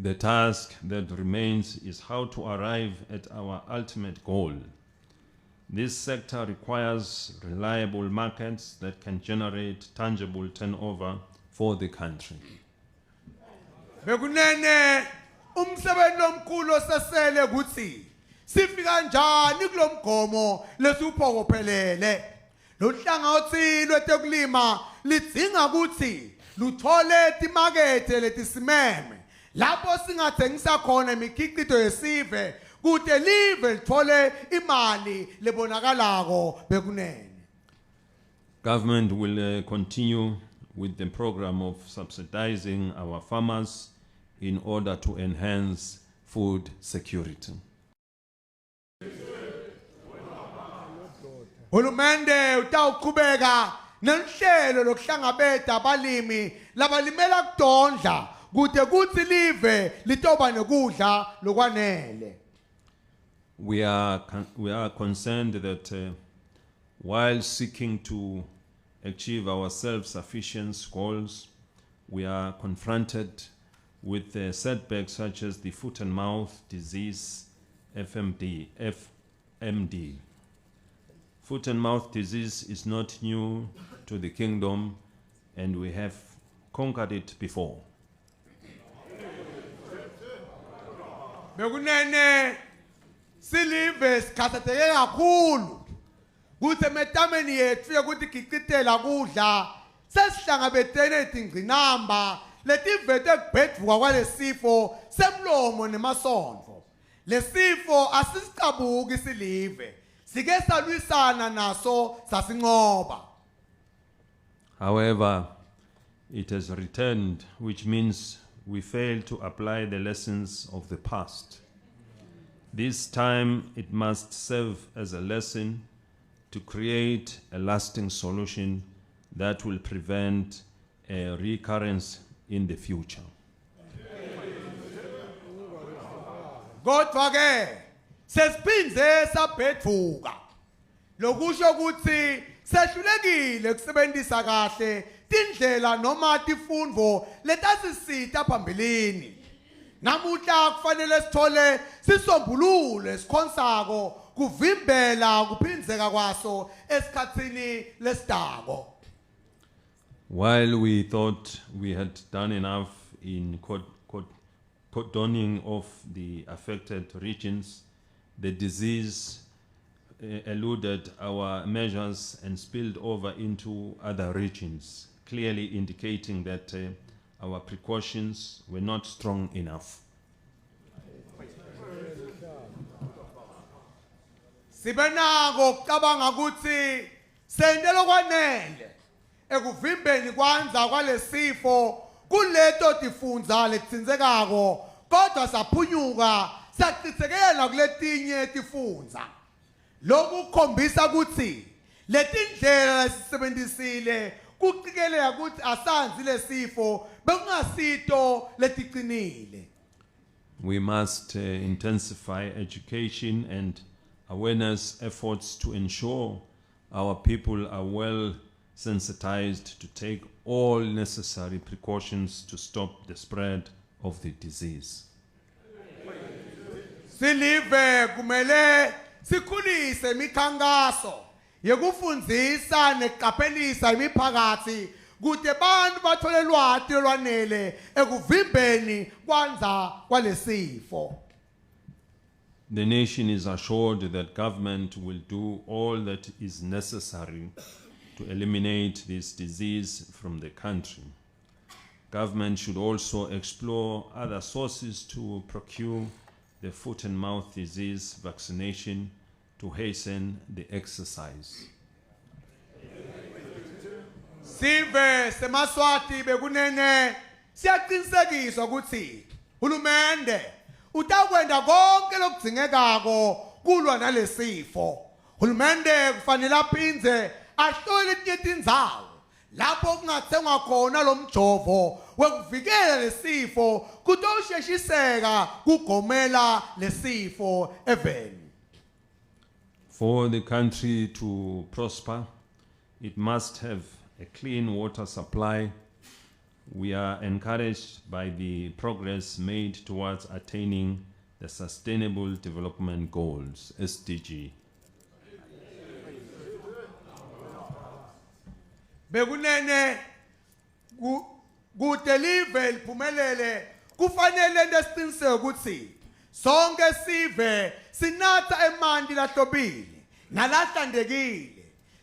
The task that remains is how to arrive at our ultimate goal. This sector requires reliable markets that can generate tangible turnover for the country. Bekunene umsebenzi omkhulu osesele ukuthi sifika kanjani kulomgomo lesiphokophelele. Lo hlangothi lwetekulima lidinga ukuthi luthole imakethe letisimeme lapho singathengisa khona imikhiqizo yesive kude live lithole imali lebonakalako bekunene. Government will continue with the program of subsidizing our farmers in order to enhance food security. Hulumende utawuqhubeka nenhlelo lokuhlangabeza abalimi labalimela kudondla kude kuthi live litoba nekudla lokwanele. We are concerned that while seeking to achieve our self-sufficiency goals, we are confronted with setbacks such as the foot and mouth disease, FMD. Foot and mouth disease is not new to the kingdom, and we have conquered it before. Bekunene silive sikhathazeke kakhulu kuthi metameni yethu yokuthi gicitela kudla sesihlangabetene izingcinamba letivete kubhedvuka kwalesifo semlomo nemasondvo. Lesifo asisicabuki silive sike salwisana naso sasinqoba. However, it has returned, which means we failed to apply the lessons of the past. This time it must serve as a lesson to create a lasting solution that will prevent a recurrence in the future. Kodwa ke sesiphindze sabhedvuka lokusho ukuthi sehlulekile kusebenzisa kahle tindlela noma tifundvo letasisita phambilini. Namuhla kufanele sithole sisombulule sikhonsako kuvimbela kuphindzeka kwaso esikhatsini lesidako. While we thought we had done enough in cordoning off the affected regions, the disease eluded our measures and spilled over into other regions, clearly indicating that our precautions were not strong enough. Sibenako kucabanga ukuthi sendelo kwanele ekuvimbeni kwanza kwalesifo kuleto tifundza letsinzekako kodwa saphunyuka saqitsekela kuletinye tifundza. Lokhu kukhombisa ukuthi letindlela lesisebenzisile kuqikelela ukuthi asanzi lesifo bekungasito letiqinile. We must intensify education and awareness efforts to ensure our people are well sensitized to take all necessary precautions to stop the spread of the disease. Silive kumele sikhulise imikhankaso yekufundzisa neqaphelisa imiphakathi kude bantu bathole lwati olwanele ekuvimbeni kwanza kwalesifo. The nation is assured that government will do all that is necessary to eliminate this disease from the country. Government should also explore other sources to procure the foot and mouth disease vaccination to hasten the exercise. Sive semaswati bekunene siyaqinisekiswa ukuthi hulumende utakwenda konke lokudzingekako kulwa nalesifo. Hulumende kufanele aphindze ahlole tindzawo lapho kungathengwa khona lomjovo wekuvikela lesifo kutosheshiseka kugomela lesifo eveni. For the country to prosper, it must have a clean water supply, We are encouraged by the progress made towards attaining the Sustainable Development Goals, SDG. Bekunene kudeliver liphumelele kufanele lesiqiniseke ukuthi sonke sive sinatha emanti lahlobile nalahlandekile.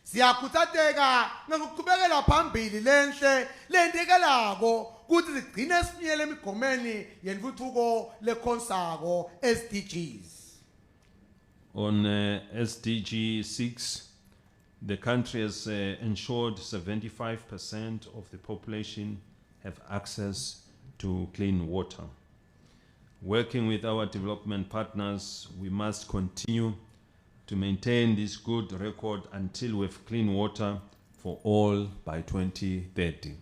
Siyakhuthateka ngokuqhubekela phambili lenhle lentekelako ukuthi sigcine sifinyele emigomeni yentuthuko lekhonsako SDGs. On SDG 6, the country has ensured 75% of the population have access to clean water. Working with our development partners, we must continue to maintain this good record until we have clean water for all by 2030.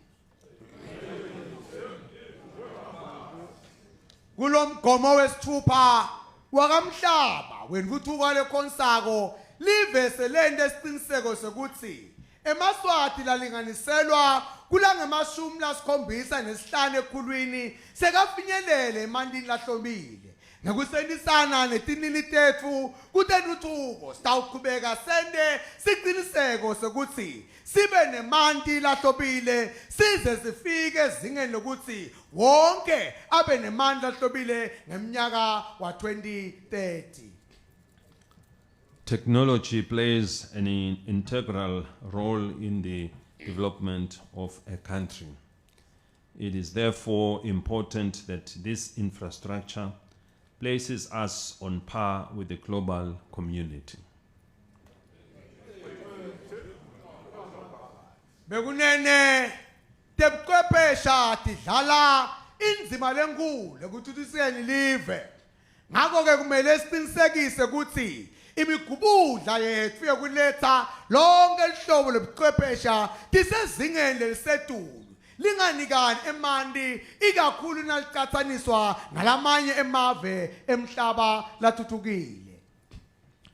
Kulomgomo wesithupha wakamhlaba wentuthuko lekhonsako livese lento esiqiniseko sokuthi eMaswati lalinganiselwa kulangemashumi lasikhombisa nesihlanu ekhulwini sekafinyelele emantini lahlobile nekusebenzisana netinini tethu kutentuthuko sitawuqhubeka sende siqiniseko sokuthi sibe nemanti lahlobile size sifike ezingeni lokuthi wonke abe nemanti lahlobile ngeminyaka wa 2030. Technology plays an integral role in the development of a country. It is therefore important that this infrastructure places us on par with the global community. Bekunene tebuchwephesha tidlala inzima lenkulu ekuthuthukiseni live. Ngakho ke kumele siqinisekise ukuthi imigubudla yethu yokuletha lonke ihlobo lobuchwephesha tisezingeni lelisetulu linganikani emanti ikakhulu nalicathaniswa nalamanye emave emhlaba lathuthukile.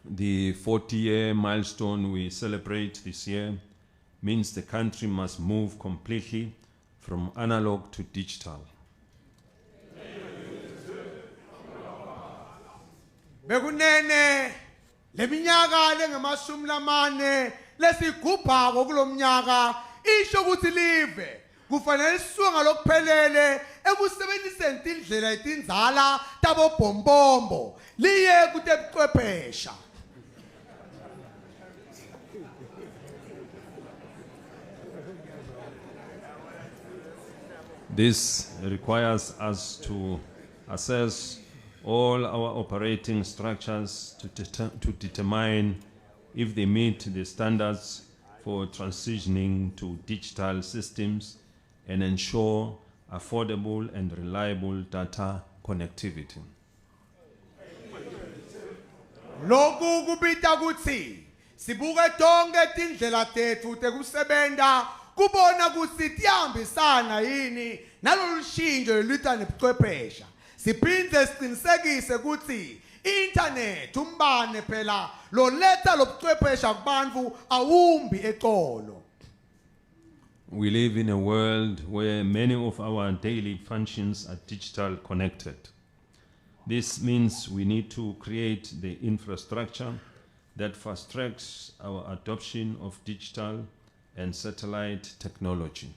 The 40-year milestone we celebrate this year means the country must move completely from analog to digital. Bekunene leminyaka lengemashumi lamane lesigubhako kulomnyaka isho ukuthi live kufanele sisuka lokuphelele ekusebenziseni indlela etinzala tabo bombombo liye kutebuchwephesha. This requires us to assess all our operating structures to determine if they meet the standards for transitioning to digital systems and ensure affordable and reliable data connectivity. Lokhu kubita ukuthi sibuke tonke tindlela tethu tekusebenta kubona ukuthi tiyahambisana yini nalolu shintsho lwetha nebuchwephesha. Siphinde siqinisekise ukuthi internet umbane phela lo letha lobuchwephesha kubantu awumbi eqolo. We live in a world where many of our daily functions are digital connected. This means we need to create the infrastructure that fast tracks our adoption of digital and satellite technology.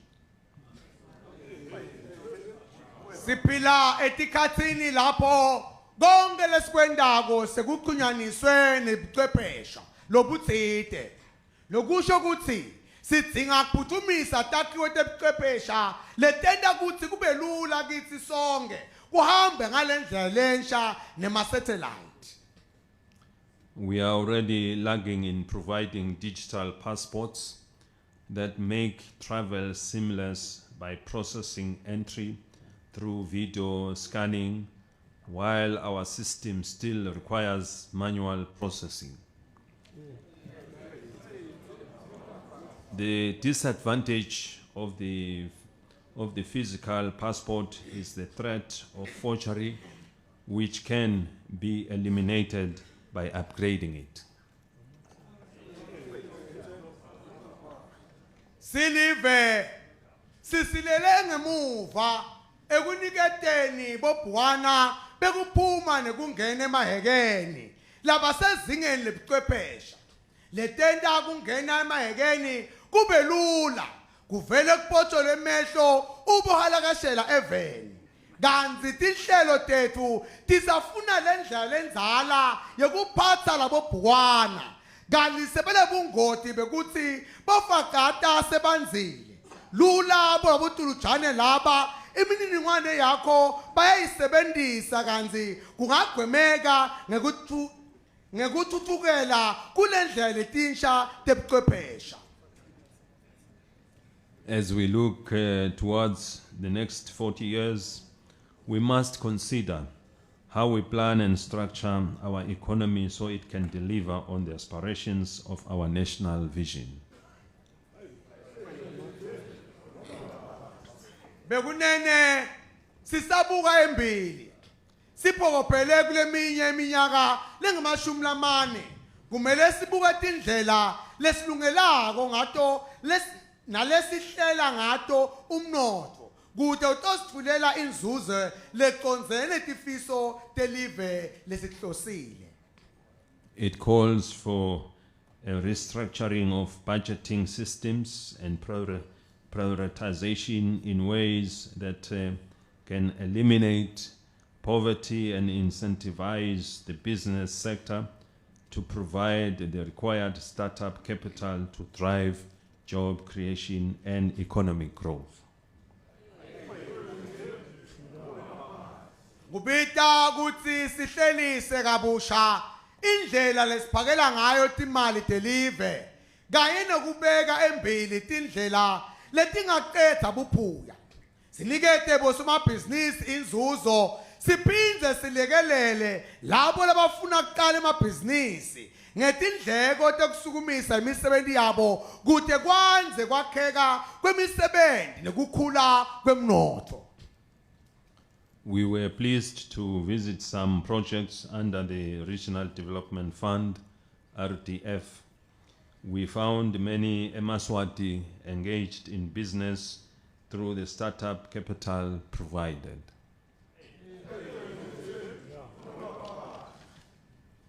Siphila etikhatsini lapho konke lesikwendako sekuqhunyaniswe nebuchwephesha lobutsite. Lokusho ukuthi sidinga ukuphuthumisa takhiwe tebuchwephesha letenta ukuthi kube lula kithi sonke kuhambe ngalendlela lensha nema-satellite. We are already lagging in providing digital passports that make travel seamless by processing entry through video scanning, while our system still requires manual processing. The disadvantage of the physical passport is the threat of forgery, which can be eliminated by upgrading it. Silive sisilele ngemuva ekuniketeni bobhwana bekuphuma nekungena emahekeni laba sezingeni lebuchwephesha letenta kungena emahekeni kube lula kuvele kupotshole emehlo ubuhalakashela eveni kanti tinhlelo tethu tisafuna lendlela lenzala yokuphatha labo bhwana kanti sebele bungoti bekuthi bofagata sebanzile lula bobutulujane laba imininingwane yakho bayayisebenzisa kanti kungagwemeka ngekuthuthukela kulendlela letinsha tebuchwephesha. As we look towards the next 40 years, we must consider how we plan and structure our economy so it can deliver on the aspirations of our national vision. Bekunene sisabuka embili siphokophelele kuleminye iminyaka lengamashumi lamane kumele sibuka tindlela lesilungelako ngato nalesihlela ngato umnotho kude utosithulela inzuzo leconzene tifiso telive lesihlosile. It calls for a restructuring of budgeting systems and prioritization in ways that can eliminate poverty and incentivize the business sector to provide the required startup capital to drive job creation and economic growth. Kubita kutsi sihlelise kabusha indlela lesiphakela ngayo timali telive kanye nokubeka embili tindlela letingaqedza buphuya sinikete bosomabhizinisi inzuzo siphindze silekelele labo labafuna kuqala emabhizinisi ngetindleko tekusukumisa imisebenti yabo kude kwanze kwakheka kwemisebenzi nekukhula kwemnotho. We were pleased to visit some projects under the Regional Development Fund, RDF. We found many eMaswati engaged in business through the startup capital provided.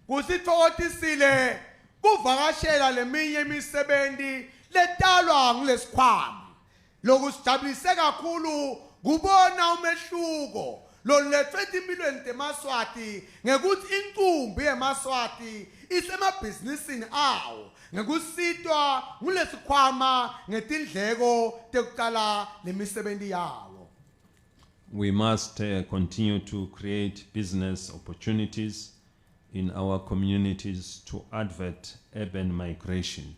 Kusithokotisile kuvakashela leminye imisebenzi letalwa ngilesikhwama lokusijabulise kakhulu kubona umehluko lolethwe empilweni teMaswati ngekuthi inkumbi yeMaswati isemabhizinisini awo ngekusitwa ngulesikhwama ngetindleko tekuqala lemisebenzi yawo. We must continue to create business opportunities in our communities to advert urban migration,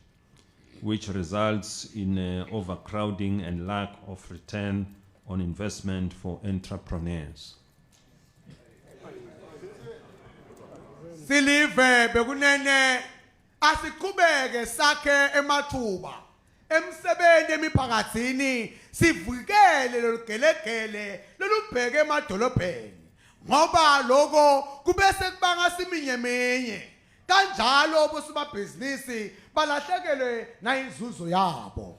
which results in overcrowding and lack of return on investment for entrepreneurs. Silive bekunene asiqhubeke sakhe emathuba emsebenzi emiphakathini sivikele lolugelegele lolubheke emadolobheni ngoba lokho kubese kubanga siminyeminye kanjalo bosomabhizinisi balahlekelwe nayinzuzo yabo.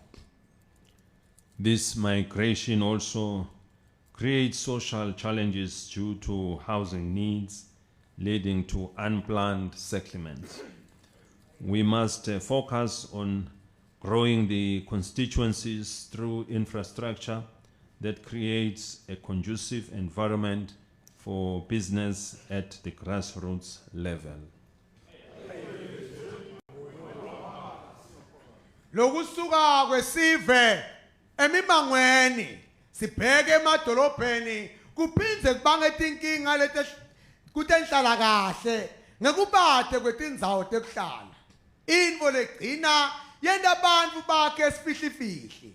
This migration also creates social challenges due to housing needs, leading to unplanned settlements. We must focus on growing the constituencies through infrastructure that creates a conducive environment for business at the grassroots level. Lokusuka kwesive emimangweni sibheke emadolobheni kuphindze kubange tinkinga kutenhlala kahle ngekubade kwetindzawo tekuhlala intfo legcina yenta bantfu bakhe sifihlifihli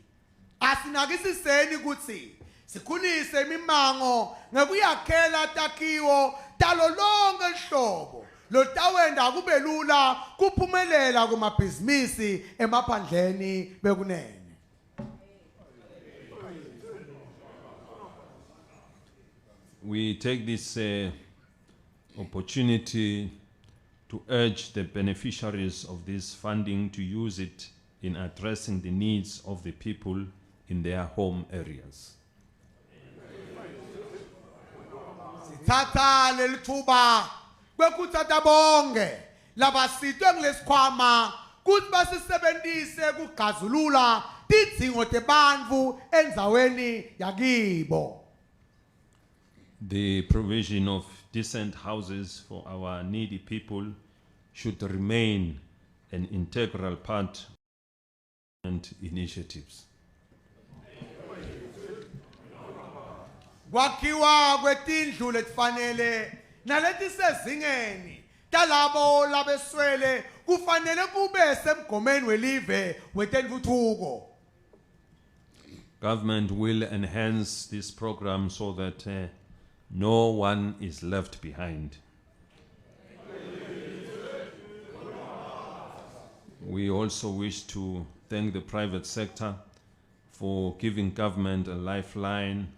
asinakisiseni kutsi sikhulise imimango ngekuyakhela takhiwo talo lonke lihlobo lotawenda kube lula kuphumelela kumabhizinisi emaphandleni bekunene. We take this opportunity to urge the beneficiaries of this funding to use it in addressing the needs of the people in their home areas. Sithatha lelithuba kwekuthatha bonke labasitwe ngilesikhwama kuthi basisebenzise kugazulula tidzingo tebantfu endzaweni yakibo. The provision of decent houses for our needy people should remain an integral part of initiatives. Kwakhiwa kwetindlu letifanele naletisezingeni talabo labeswele kufanele kube semgomeni welive wetentfutfuko. Government will enhance this program so that no one is left behind. We also wish to thank the private sector for giving government a lifeline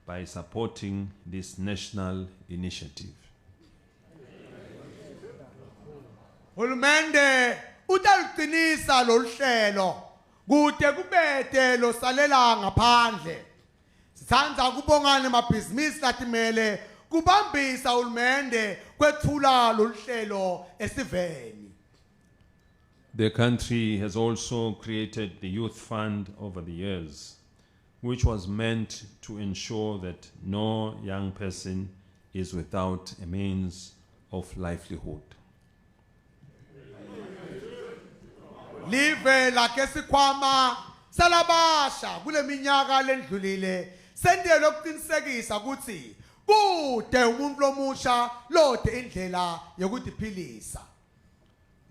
by supporting this national initiative. Hulumende utaluqinisa loluhlelo kude kubete losalela ngaphandle. Sithanda kubongana emabhizinisi latimele kubambisa hulumende kwethula loluhlelo esiveni. The country has also created the Youth Fund over the years, which was meant to ensure that no young person is without a means of livelihood. Live lakhe sikhwama salabasha kule minyaka lendlulile sendele ukuqinisekisa ukuthi kude umuntu lomusha lode indlela yokuziphilisa.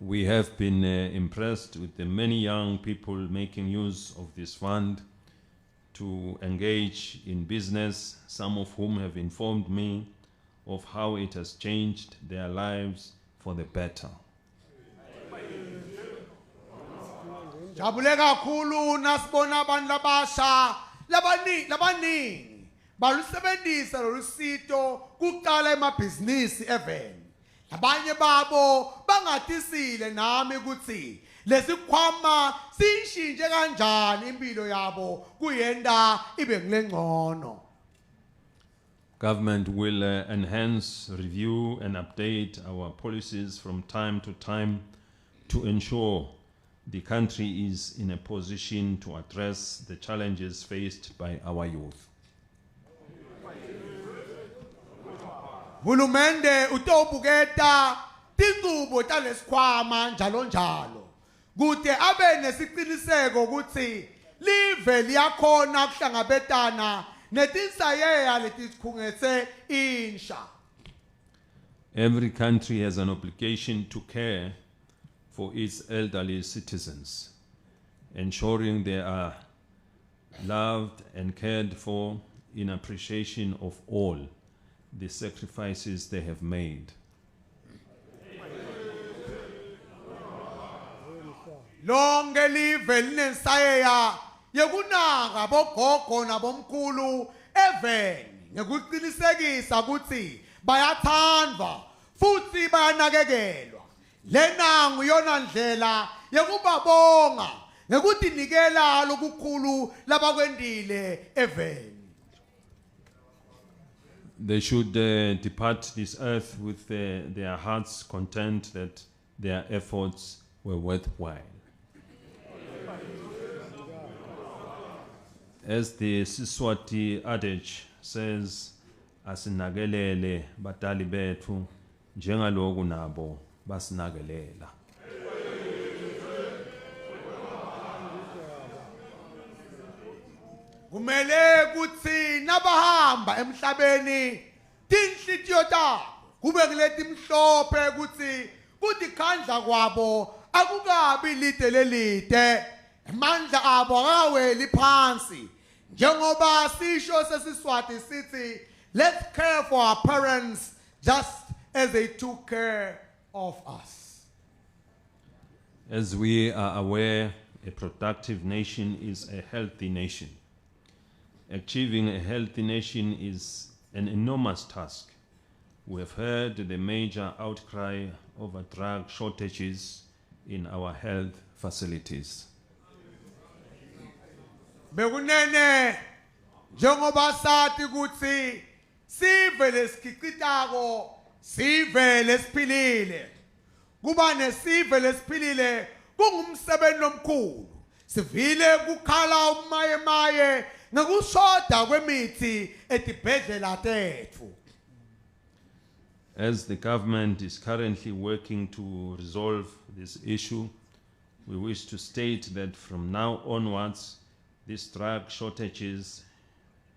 We have been impressed with the many young people making use of this fund to engage in business, some of whom have informed me of how it has changed their lives for the better. Jabule kakhulu nasibona abantu labasha labaningi balusebenzisa lolusito kuqala emabhizinisi eveni. Abanye babo bangatisile nami ukuthi lesikhwama sishintshe kanjani impilo yabo kuyenda ibe ngilengcono. Government will enhance, review and update our policies from time to time to ensure the country is in a position to address the challenges faced by our youth. Hulumende utobuketa tinqubo talesikhwama njalo njalo kude abe nesiqiniseko ukuthi live liyakhona kuhlangabetana netinsayeya letikhungetse insha. Every country has an obligation to care for its elderly citizens, ensuring they are loved and cared for in appreciation of all the sacrifices they have made. Lonke live linensayeya yekunaka bogogo nabomkhulu eveni ngekuqinisekisa ukuthi bayathandwa futhi bayanakekelwa. Lena nguyona ndlela yekubabonga ngekuthi nikela lokukhulu labakwendile eveni. They should depart this earth with their hearts content that their efforts were worthwhile. As the Siswati adage says, asinagelele batali bethu njengaloku nabo basinagelela. Kumele kuthi nabahamba emhlabeni tinhlitiyo tabo kube kuleti mhlophe ukuthi kudikhandla kwabo akukabi lide lelide amandla abo akaweli phansi njengoba sisho sesiswati sithi let's care for our parents just as they took care of us. As we are aware, a productive nation is a healthy nation. Achieving a healthy nation is an enormous task. We have heard the major outcry over drug shortages in our health facilities. Bekunene njengoba sathi ukuthi sive lesikhicitako sive lesiphilile kuba nesive lesiphilile kungumsebenzi omkhulu sivile kukhala umayemaye ngokushoda kwemithi etibhedlela tethu. As the government is currently working to resolve this issue, we wish to state that from now onwards, these drug shortages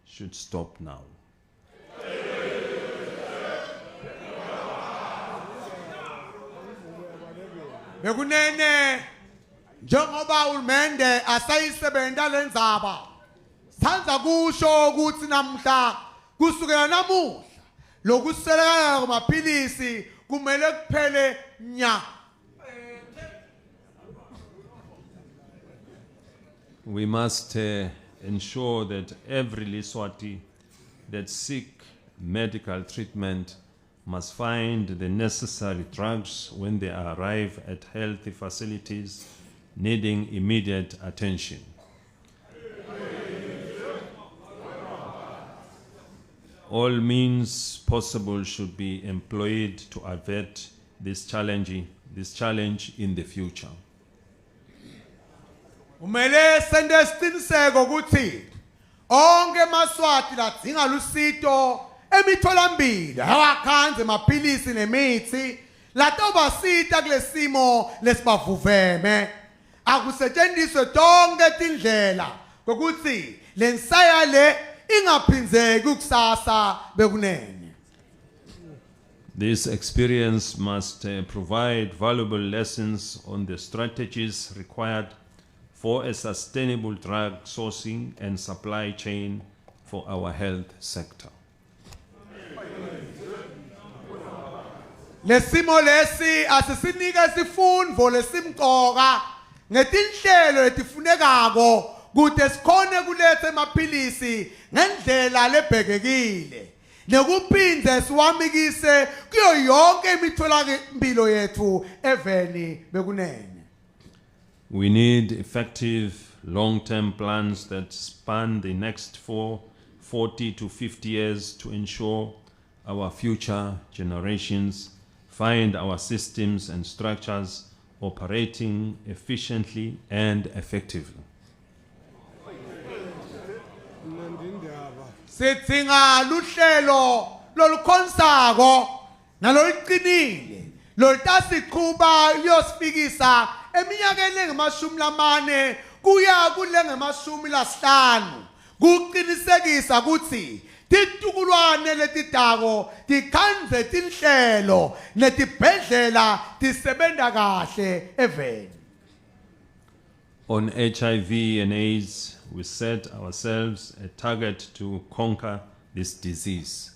should stop now. Bekunene njengoba uhulumende asayisebenta lenzaba sithandza kusho ukuthi namhla kusukela namuhla lokuseleka kwamaphilisi kumele kuphele nya. We must ensure that every Leswati that seek medical treatment must find the necessary drugs when they arrive at healthy facilities needing immediate attention. All means possible should be employed to avert this challenge in the future. Umele sende isiqiniseko ukuthi onke maswati ladzinga lusito emitholampilo awakhanze amaphilisi nemithi latobasita kulesimo lesibavuveme akusetshenziswe tonke tindlela ukuthi lensaya le ingaphinzeki ukusasa bekunene. This experience must provide valuable lessons on the strategies required for a sustainable drug sourcing and supply chain for our health sector. Lesimo lesi asisinika sifundo lesimqoka ngetinhlelo letifunekako kude sikhone kuletha emaphilisi ngendlela lebhekekile nekuphindze siwamikise kuyo yonke imitholampilo yethu eveni bekunene. We need effective long-term plans that span the next 40 to 50 years to ensure our future generations find our systems and structures operating efficiently and effectively. Sidzinga luhlelo lolukhonsako naloluqinile lolutasiqhuba liyosifikisa eminyakeni engamashumi lamane kuya kule ngamashumi lasihlanu kuqinisekisa ukuthi titukulwane letidako tikhandze tinhlelo netibhedlela tisebenta kahle eveni. On HIV and AIDS, we set ourselves a target to conquer this disease.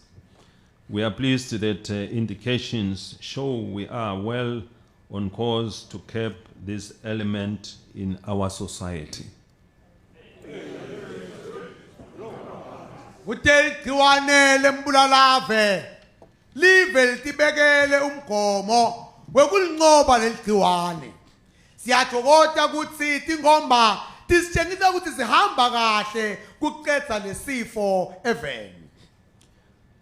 We are pleased that indications show we are well on course to curb this element in our society. Utelgciwane lembulalave live litibekele umgomo wekulinqoba leligciwane. Siyathokoza ukuthi tingomba tisitshengisa ukuthi sihamba kahle kuqedza lesifo eveni.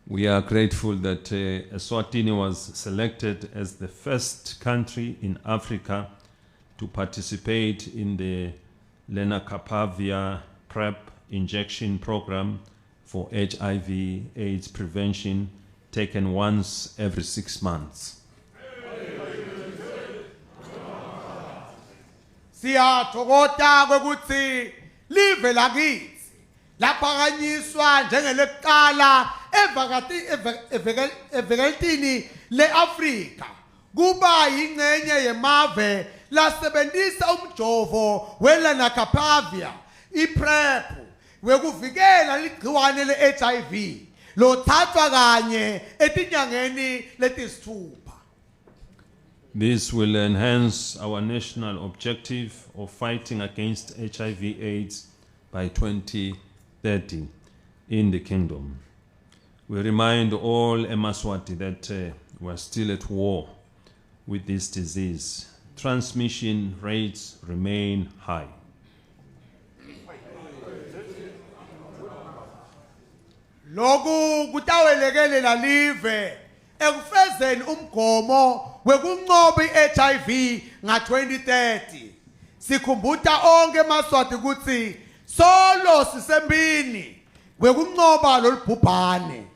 We are grateful that Eswatini was selected as the first country in Africa to participate in the Lenacapavir PrEP injection program for HIV/AIDS prevention taken once every 6 months. Siyathokoza ukuthi live lakithi laphakanyiswa njengelekuqala evekeltini le-Afrika kuba yingcenye yemave lasebenzisa umjovo welenacapavir iPrEP wekuvikela ligciwane le-HIV lothathwa kanye etinyangeni letisithupha. This will enhance our national objective of fighting against HIV/AIDS by 2030 in the kingdom. We remind all Emaswati that we are still at war with this disease. Transmission rates remain high. lokhu kutawelekele lalive ekufezeni umgomo wekunqoba iHIV nga-2030 sikhumbuta onke emaswati ukuthi solo sisembini wekunqoba lolubhubhane.